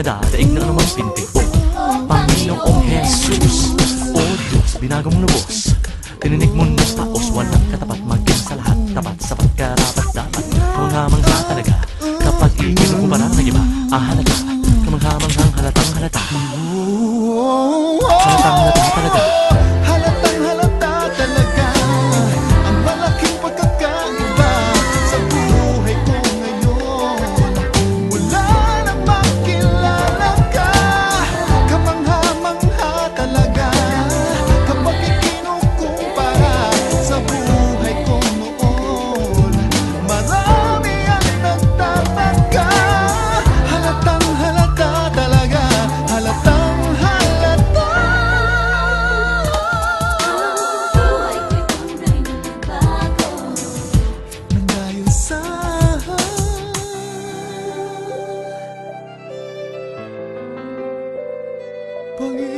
Madadaig na naman pintig mo. Panginoong Jesus, O Diyos, binago mong lubos. Tininig mo ng taos, walang katapat maging sa lahat. Tapat, sapat, karapat, dapat. Kamangha-mangha talaga. Kapag ikinukumpara ng iba, halaga. Kamangha-manghang halatang halata. Halatang halata talaga. Halatang halata talaga ang malaking pagkakaiba sa buhay ko ngayon. Wala nang makilala ka, kamangha-mangha talaga kapag ikinukumpara sa buhay ko noon. Marami ang nagtataka, halatang halata talaga, halatang halata. Nanggayon sa Panginoon.